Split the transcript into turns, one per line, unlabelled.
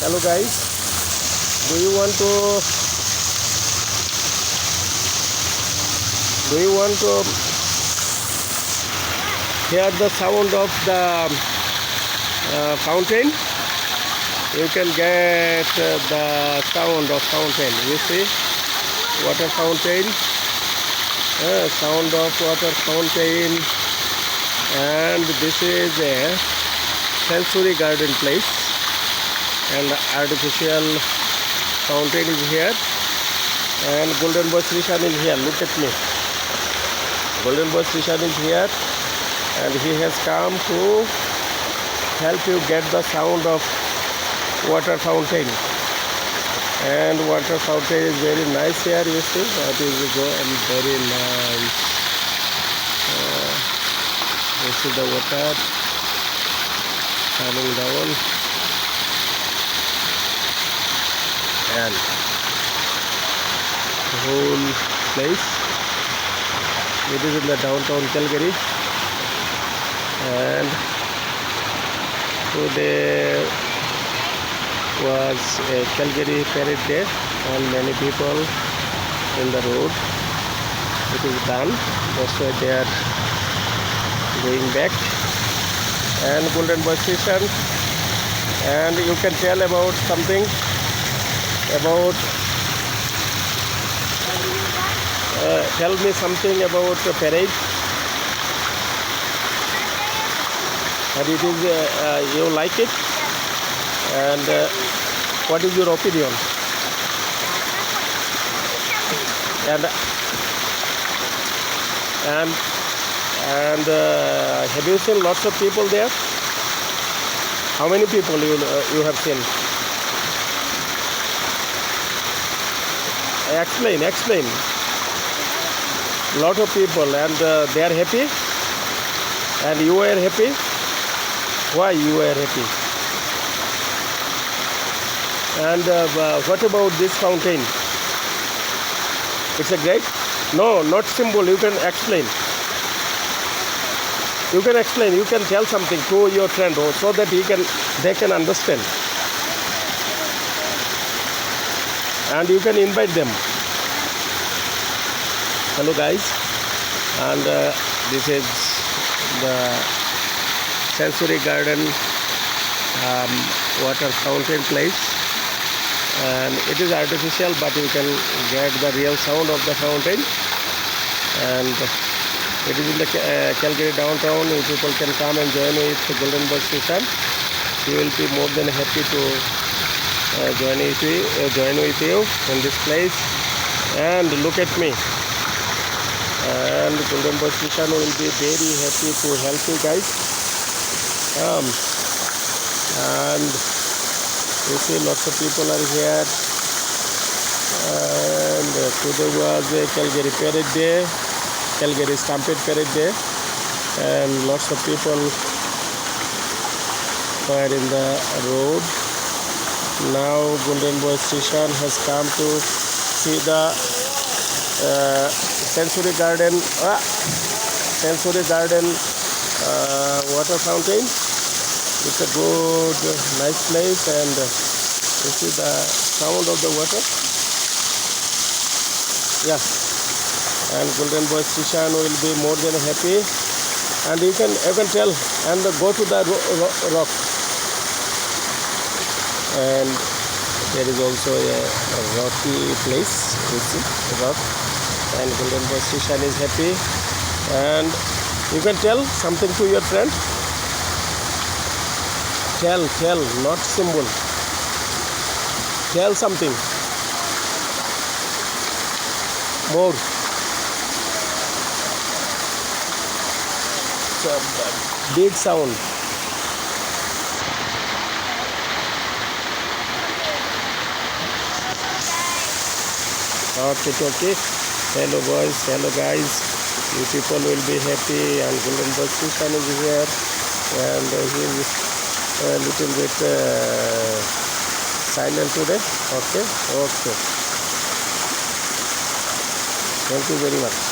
Hello guys, do you want to hear the sound of the fountain? You can get the sound of fountain. You see, water fountain, sound of water fountain, and this is a sensory garden place, and artificial fountain is here, and Golden Boy Shreeshan is here. Look at me. Golden Boy Shreeshan is here, and he has come to help you get the sound of water fountain. And water fountain is very nice here. You see, that is very nice. You see the water coming down, and the whole place. It is in the downtown Calgary, and today was a Calgary Parade Day, and many people in the road. It is done, that's why they are going back. And Golden Boy Shreeshan, and you can tell about something about tell me something about the parade. And it is you like it, and what is your opinion? And have you seen lots of people there? How many people you have seen? Explain. Lot of people, and they are happy, and you are happy. Why you are happy? And what about this fountain? It's a great? No, not symbol. You can explain. You can explain. You can tell something to your friend so that they can understand. And you can invite them. Hello guys, and this is the sensory garden water fountain place, and it is artificial, but you can get the real sound of the fountain. And it is in the Calgary downtown. You people can come and join with Golden Boy Shreeshan. He will be more than happy to join with you in this place. And look at me. And Golden Boy Shreeshan will be very happy to help you guys. And you see lots of people are here, and today was a Calgary Parade Day, Calgary Stampede Parade Day, and lots of people were in the road. Now Golden Boy Shreeshan has come to see the sensory garden water fountain. It's a good, nice place, and you see the sound of the water. Yeah, and Golden Boy Shreeshan will be more than happy, and you can tell, and go to the rock, and there is also a rocky place. You see rock, and Golden Boy Shreeshan is happy, and you can tell something to your friend. Tell, not symbol. Tell something more. So, big sound. Okay. Hello boys, hello guys. You people will be happy, and Golden Boy Shreeshan is here, and he is a little bit silent today. Okay. Thank you very much.